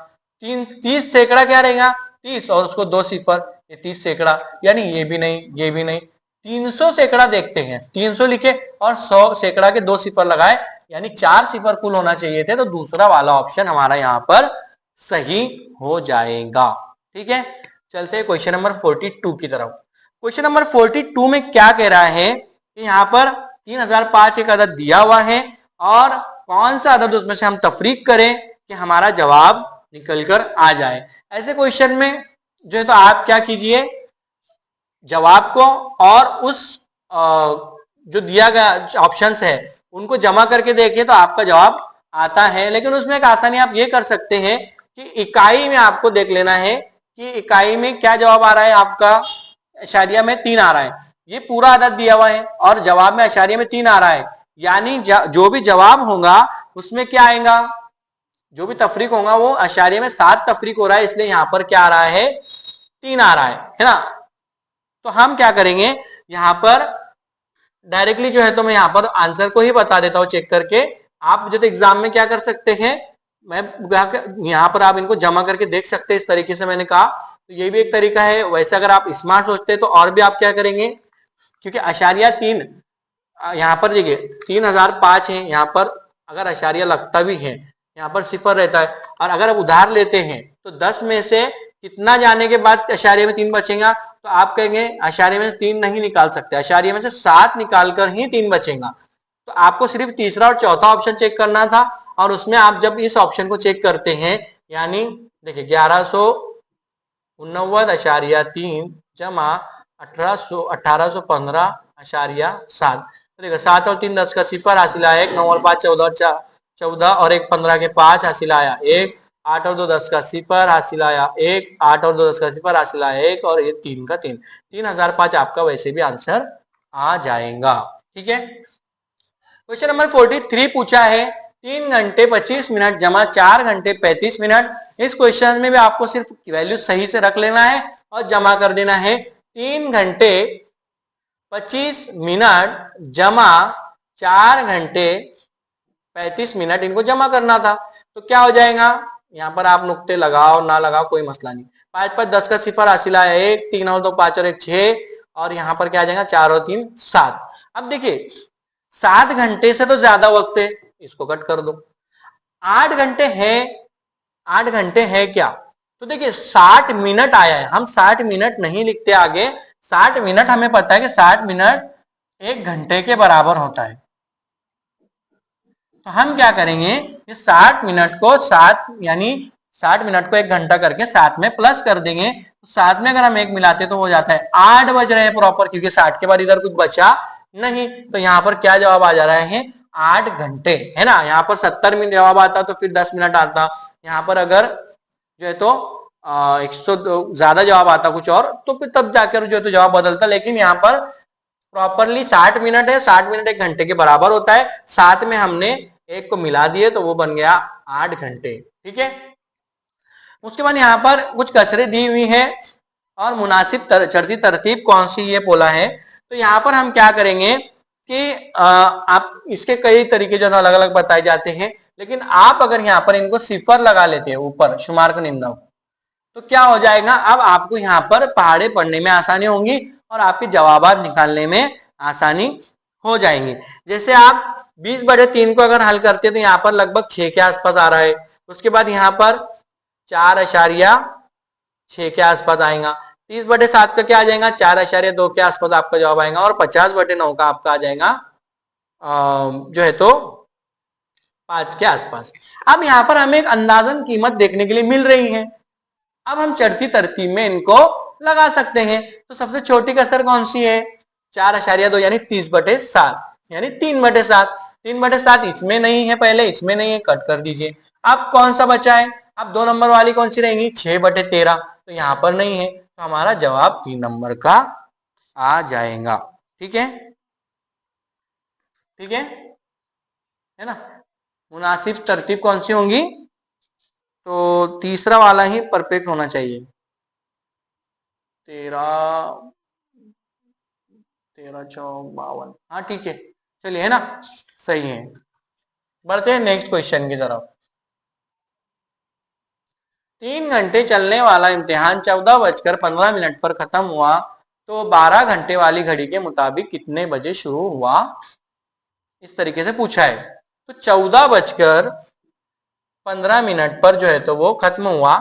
30 सैकड़ा क्या रहेगा? 30, और उसको 2 सिफर, ये 30 सैकड़ा, यानी ये भी नहीं, ये भी नहीं। 300 सैकड़ा देखते हैं, 300 लिखे और 100 सैकड़ा के 2 सिफर लगाए, यानी 4 सिफर कुल होना चाहिए थे, तो दूसरा वाला ऑप्शन हमारा यहाँ पर सही हो जाएगा। ठीक है, चलते हैं क्वेश्चन नंबर 42 की तरफ। क्वेश्चन नंबर 42 में क्या कह रहा है कि यहाँ पर 3005 एक अदद दिया हुआ है और कौन सा अदद उसमें से हम तफरीक करें कि हमारा जवाब निकल कर आ जाए। ऐसे क्वेश्चन में जो है तो आप क्या कीजिए, जवाब को और उस जो दिया गया ऑप्शंस है उनको जमा करके देखिए तो आपका जवाब आता है। लेकिन उसमें एक आसानी आप ये कर सकते हैं कि इकाई में आपको देख लेना है कि इकाई में क्या जवाब आ रहा है आपका। अशारिया में 3 आ रहा है, ये पूरा अदद दिया हुआ है और जवाब में अशारिया में 3 आ रहा है, यानी जो भी जवाब होगा उसमें क्या आएगा, जो भी तफरीक होगा वो अशारिया में 7 तफरीक हो रहा है, इसलिए यहाँ पर क्या आ रहा है? 3 आ रहा है ना। तो हम क्या करेंगे यहाँ पर डायरेक्टली जो है तो मैं यहाँ पर आंसर को ही बता देता हूँ चेक करके। आप जो तो एग्जाम में क्या कर सकते हैं, मैं यहाँ पर आप इनको जमा करके देख सकते हैं। इस तरीके से मैंने कहा तो ये भी एक तरीका है। वैसे अगर आप स्मार्ट सोचते हैं तो और भी आप क्या करेंगे, क्योंकि अशारिया 3 यहाँ पर देखिए 3005 है, यहाँ पर अगर अशारिया लगता भी है यहाँ पर सिफर रहता है, और अगर आप उधार लेते हैं तो 10 में से कितना जाने के बाद अशारिये में 3 बचेगा, तो आप कहेंगे अशारिये में से 3 नहीं निकाल सकते, अशारिये में से 7 निकालकर ही 3 बचेगा। तो आपको सिर्फ तीसरा और चौथा ऑप्शन चेक करना था, और उसमें आप जब इस ऑप्शन को चेक करते हैं, यानी देखिए 1189.3 जमा 1815.7, देखिए 7 और 3 10 का सिफर हासिल आया 1, 9 और 5 14 और 1 15 के 5 हासिल आया 1, 8 और 2 10 का सिफर हासिल आया 1, 8 और 2 10 का सिफर हासिल आया 1, और ये 3 का 3, 3005 आपका वैसे भी आंसर आ जाएगा। ठीक है। क्वेश्चन नंबर 43 पूछा है 3 घंटे 25 मिनट जमा 4 घंटे 35 मिनट। इस क्वेश्चन में भी आपको सिर्फ वैल्यू सही से रख लेना है और जमा कर देना है। 3 घंटे 25 मिनट जमा 4 घंटे 35 मिनट, इनको जमा करना था, तो क्या हो जाएगा, यहाँ पर आप नुक्ते लगाओ ना लगाओ कोई मसला नहीं। 5 5 10 का सिफर हासिल आया 1, 3 और 2 5 और 1 6, और यहाँ पर क्या आ जाएगा 4 और 3 7। अब देखिए 7 घंटे से तो ज्यादा वक्त है, इसको कट कर दो। 8 घंटे है, 8 घंटे है क्या, तो देखिए 60 मिनट आया है, हम 60 मिनट नहीं लिखते आगे, 60 मिनट हमें पता है कि 60 मिनट 1 घंटे के बराबर होता है। तो हम क्या करेंगे, इस 60 मिनट को 7 यानी 60 मिनट को 1 घंटा करके 7 में प्लस कर देंगे, तो 7 में अगर हम 1 मिलाते तो हो जाता है 8 बज रहे हैं प्रॉपर, क्योंकि 60 के बाद इधर कुछ बचा नहीं, तो यहाँ पर क्या जवाब आ जा रहा है 8 घंटे, है ना। यहाँ पर 70 मिनट जवाब आता तो फिर 10 मिनट आता, यहाँ पर अगर जो है तो 100 ज्यादा जवाब आता कुछ और, तो फिर तब जाकर जो है तो जवाब बदलता, लेकिन यहाँ पर प्रॉपरली 60 मिनट है, 60 मिनट 1 घंटे के बराबर होता है, 7 में हमने 1 को मिला दिए तो वो बन गया 8 घंटे। ठीक है। उसके बाद यहाँ पर कुछ कसरें दी हुई है और मुनासिब चढ़ती तरतीब कौन सी ये बोला है, तो यहाँ पर हम क्या करेंगे कि आप इसके कई तरीके जो है अलग अलग बताए जाते हैं, लेकिन आप अगर यहाँ पर इनको सिफर लगा लेते हैं ऊपर शुमार का निंदा, तो क्या हो जाएगा, अब आपको यहाँ पर पहाड़े पढ़ने में आसानी होंगी और आपके जवाबात निकालने में आसानी हो जाएंगी। जैसे आप 20/3 को अगर हल करते हैं तो यहाँ पर लगभग 6 के आसपास आ रहा है, उसके बाद यहाँ पर 4.6 के आसपास आएगा, 30/7 का क्या आ जाएगा 4.2 के आसपास आपका जवाब आएगा, और 50/9 का आपका आ जाएगा जो है तो 5 के आसपास। अब यहाँ पर हमें एक अंदाजन कीमत देखने के लिए मिल रही है, अब हम चढ़ती तरतीब में इनको लगा सकते हैं। तो सबसे छोटी कसर कौन सी है 4.2 यानी 30/7 यानी 3/7, 3/7 इसमें नहीं है, पहले इसमें नहीं है, कट कर दीजिए। अब कौन सा बचा है, अब 2 नंबर वाली कौन सी रहेंगी 6/13, तो यहाँ पर नहीं है, तो हमारा जवाब 3 नंबर का आ जाएगा। ठीक है। ठीक है ना। मुनासिब तरतीब कौन सी होंगी, तो तीसरा वाला ही परफेक्ट होना चाहिए, 13 14 52, हाँ ठीक है, चलिए, है ना, सही है। बढ़ते हैं नेक्स्ट क्वेश्चन की तरफ। 3 घंटे चलने वाला इम्तिहान 14:15 पर खत्म हुआ, तो 12 घंटे वाली घड़ी के मुताबिक कितने बजे शुरू हुआ, इस तरीके से पूछा है। तो 14:15 पर जो है तो वो खत्म हुआ,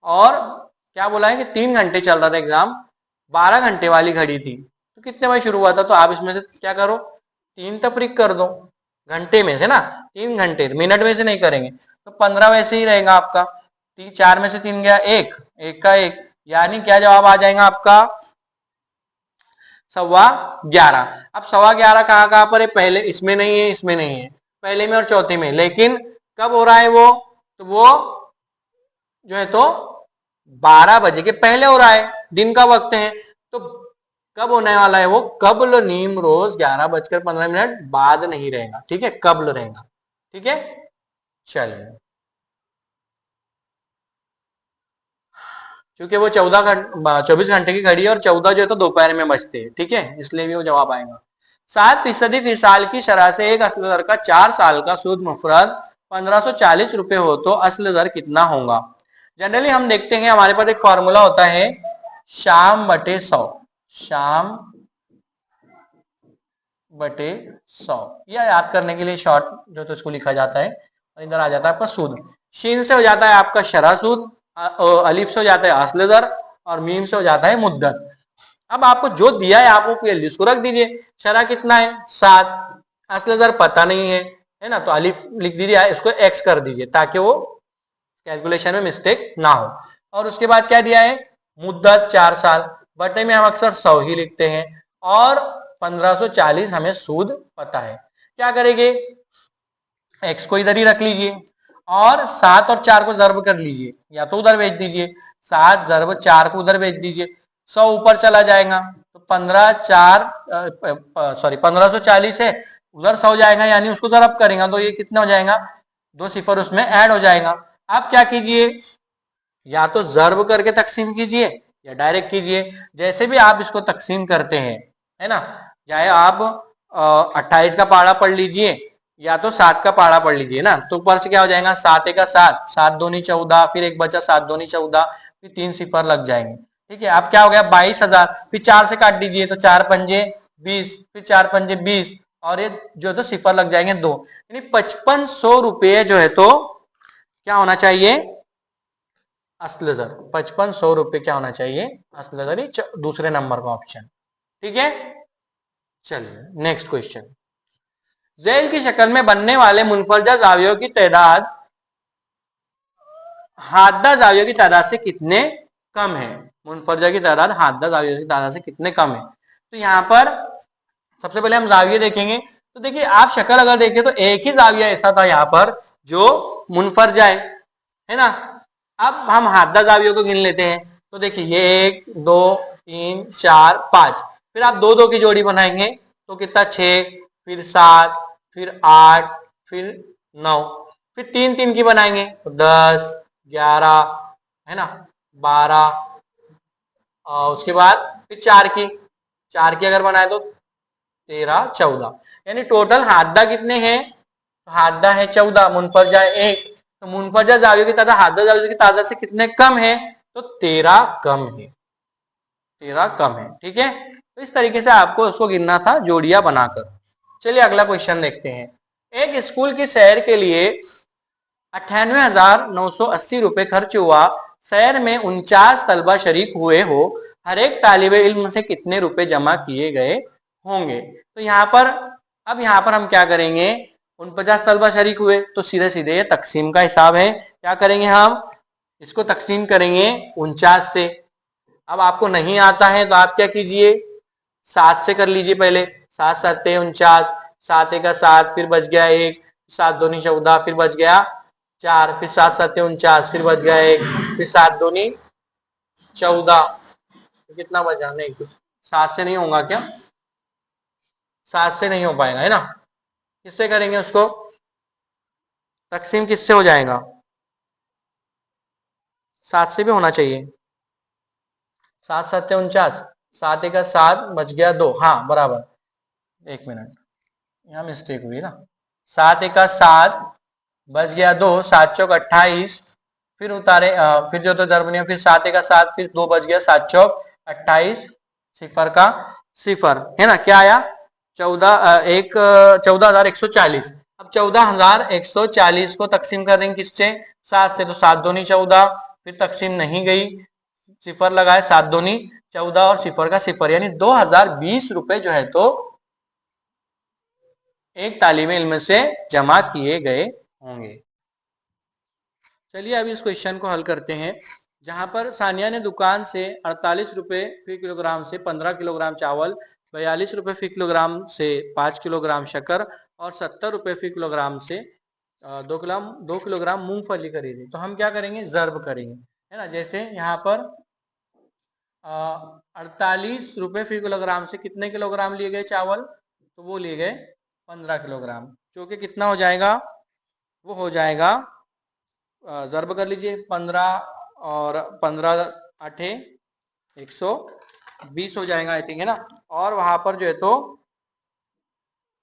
और क्या बोला है कि 3 घंटे चल रहा था एग्जाम, 12 घंटे वाली घड़ी थी, तो कितने बजे शुरू हुआ था, तो आप इसमें से क्या करो 3 तफरीक कर दो, घंटे में से ना, 3 घंटे मिनट में से नहीं करेंगे, तो 15 वैसे ही रहेगा आपका, 4 में से 3 गया 1, 1 का 1, यानी क्या जवाब आ जाएगा आपका 11.15। अब 11.15 कहाँ पर है, पहले इसमें नहीं है, इसमें नहीं है, पहले में और चौथे में, लेकिन कब हो रहा है वो, तो वो जो है तो 12 बजे के पहले हो रहा है, दिन का वक्त है, तो कब होने वाला है वो, कब्ल नीम रोज 11:15 बाद नहीं रहेगा। ठीक है, कब्ल रहेगा। ठीक है, चलिए, क्योंकि वो 24 घंटे की घड़ी है और 14 जो है तो दोपहर में बजते हैं। ठीक है, इसलिए भी वो जवाब आएगा। 7% फी साल की शरह से एक असल दर का 4 साल का सूद मुफरद 1540 रुपए हो तो असल दर कितना होगा। जनरली हम देखते हैं हमारे पास एक फॉर्मूला होता है शाम बटे 100, शाम बटे 100, या याद करने के लिए शॉर्ट जो तो इसको लिखा जाता है, और इधर आ जाता है आपका सूद। शीन से हो जाता है आपका शरा सूद, अलिफ से हो जाता है असल दर, और मीम से हो जाता है मुद्दत। अब आपको जो दिया है आप उसको रख दीजिए। शरा कितना है 7, असल दर पता नहीं है ना, तो अलिफ लिख दीजिए, इसको एक्स कर दीजिए ताकि वो कैलकुलेशन में मिस्टेक ना हो। और उसके बाद क्या दिया है मुद्दत 4 साल, बटे में हम अक्सर 100 ही लिखते हैं, और 1540 हमें सूद पता है। क्या करेंगे, एक्स को इधर ही रख लीजिए और 7 और 4 को जर्ब कर लीजिए, या तो उधर भेज दीजिए, 7 जर्ब 4 को उधर भेज दीजिए, 100 ऊपर चला जाएगा तो 1540 है, उधर 100 जाएगा, यानी उसको जर्ब करेंगे तो ये कितना हो जाएगा, 2 सिफर उसमें ऐड हो जाएगा। आप क्या कीजिए, या तो जर्ब करके तकसीम कीजिए या डायरेक्ट कीजिए, जैसे भी आप इसको तकसीम करते हैं, है ना, चाहे आप 28 का पाड़ा पढ़ लीजिए या तो 7 का पाड़ा पढ़ लीजिए ना, तो ऊपर से क्या हो जाएगा 7 का 7, 7 दूनी 14, फिर एक बचा 7 दूनी 14, फिर 3 सिफर लग जाएंगे। ठीक है, आप क्या हो गया 22,000, फिर 4 से काट दीजिए तो 4 पंजे 20, फिर 4 पंजे 20, और ये जो तो सिफर लग जाएंगे 2, यानी 5500 रुपये जो है तो क्या होना चाहिए असल दर, 5500 रुपये क्या होना चाहिए असल दर, दूसरे नंबर का ऑप्शन। ठीक है, चलिए नेक्स्ट क्वेश्चन। जेल की शक्ल में बनने वाले मुनफरदा जावियों की तादाद हाददा जावियों की तादाद से कितने कम है, मुनफरदा की तादाद हाददा जावियों की तादाद से कितने कम है। तो यहाँ पर सबसे पहले हम जाविये देखेंगे, तो देखिए आप शक्ल अगर देखें तो एक ही जाविया ऐसा था यहाँ पर जो मुनफरजा है ना। अब हम हाददा जावियों को गिन लेते हैं, तो देखिए ये 1 2 3 4 5, फिर आप 2 2 की जोड़ी बनाएंगे तो कितना 6, फिर 7, फिर 8, फिर 9, फिर 3 3 की बनाएंगे तो 10 11 है ना 12, उसके बाद फिर 4 की अगर बनाए तो 13 14, यानी टोटल हाददा कितने हैं, तो हाददा है 14, मुनफरजा 1, तो मुनफरजा जावियों की तादाद हाददा जावियों की तादाद से कितने कम है, तो 13 कम है, 13 कम है। ठीक है, तो इस तरीके से आपको उसको गिनना था जोड़ियां बनाकर। चलिए अगला क्वेश्चन देखते हैं। एक स्कूल की सैर के लिए 98,980 रुपए खर्च हुआ, सैर में 49 तलबा शरीक हुए हो, हर एक तालिबे इल्म से कितने रुपए जमा किए गए होंगे। तो यहाँ पर हम क्या करेंगे, 49 तलबा शरीक हुए तो सीधे सीधे ये तकसीम का हिसाब है, क्या करेंगे हम इसको तकसीम करेंगे 49 से। अब आपको नहीं आता है तो आप क्या कीजिए 7 से कर लीजिए पहले, 7 7 49, 7 1 7, फिर बच गया 1, 7 दूनी 14, फिर बच गया 4, फिर 7 7 49, फिर बच गया 1, फिर 7 दूनी 14, तो कितना बचा, नहीं कुछ 7 से नहीं होगा क्या, 7 से नहीं हो पाएगा है ना, किससे करेंगे उसको तकसीम, किससे हो जाएगा, 7 से भी होना चाहिए, 7 7 49, 7 1 7, बच गया 2, हाँ बराबर, 1 मिनट यहाँ मिस्टेक हुई ना, 7 1 7, बच गया 2, 7 चौक 28, फिर उतारे फिर जो तो दरमिया, फिर 7 1 7, फिर 2 बच गया, 7 चौक 28, सिफर का सिफर है ना, क्या आया 14,140। अब 14,140 को तकसीम कर देंगे किससे, 7 से, तो 7 दूनी 14, फिर तकसीम नहीं गई, सिफर लगाए, 7 दूनी 14 और सिफर का सिफर, यानी 2020 रुपए जो है तो एक तालीमे इल्म से जमा किए गए होंगे। चलिए अभी इस क्वेश्चन को हल करते हैं, जहां पर सानिया ने दुकान से 48 रुपए फी किलोग्राम से 15 किलोग्राम चावल, 42 रुपए फी किलोग्राम से 5 किलोग्राम शक्कर और 70 रुपए फी किलोग्राम से 2 किलोग्राम मूंगफली खरीदी। तो हम क्या करेंगे जर्ब करेंगे, है ना, जैसे यहाँ पर 48 रुपए फी किलोग्राम से कितने किलोग्राम लिए गए चावल, तो वो लिए गए 15 किलोग्राम, जो कि कितना हो जाएगा, वो हो जाएगा जर्ब कर लीजिए 15 और 15 8 120 हो जाएगा आई थिंक, है ना, और वहां पर जो है तो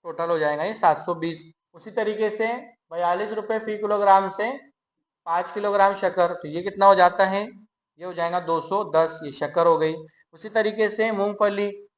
टोटल हो जाएगा ये 720। उसी तरीके से 42 रुपए फी किलोग्राम से 5 किलोग्राम शक्कर, तो ये कितना हो जाता है, ये हो जाएगा 210, ये शक्कर हो गई। उसी तरीके से मूंगफली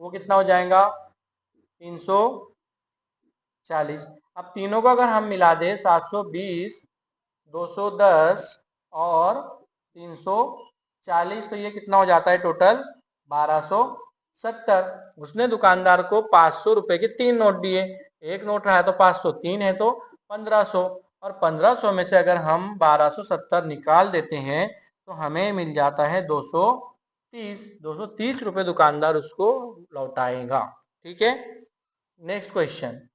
वो कितना हो जाएगा 340। अब तीनों को अगर हम मिला दें 720, 210 और 340, तो ये कितना हो जाता है टोटल 1270। उसने दुकानदार को 500 रुपए के 3 नोट दिए, एक नोट रहा है तो 500, 3 है तो 1500, और 1500 में से अगर हम 1270 निकाल देते हैं तो हमें मिल जाता है 230 रुपए दुकानदार उसको लौटाएगा। ठीक है, नेक्स्ट क्वेश्चन,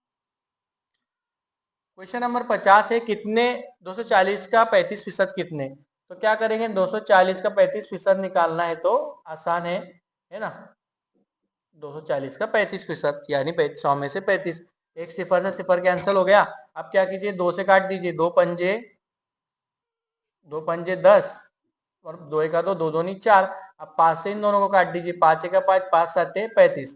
क्वेश्चन नंबर 50 है, कितने 240 का 35% कितने। तो क्या करेंगे, 240 का 35% निकालना है तो आसान है ना। 240 का 35% यानी 100 में से 35, एक सिफर से सिफर कैंसिल हो गया। अब क्या कीजिए, 2 से काट दीजिए, 2 पंजे 10 और 2 एक 2, 2 दूनी 4। अब 5 से इन दोनों को काट दीजिए, 5 एक 5, 5 7 35,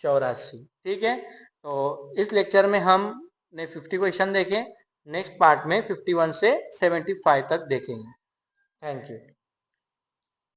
84। ठीक है, तो इस लेक्चर में हमने 50 क्वेश्चन देखे, नेक्स्ट पार्ट में 51 से 75 तक देखेंगे। Thank you.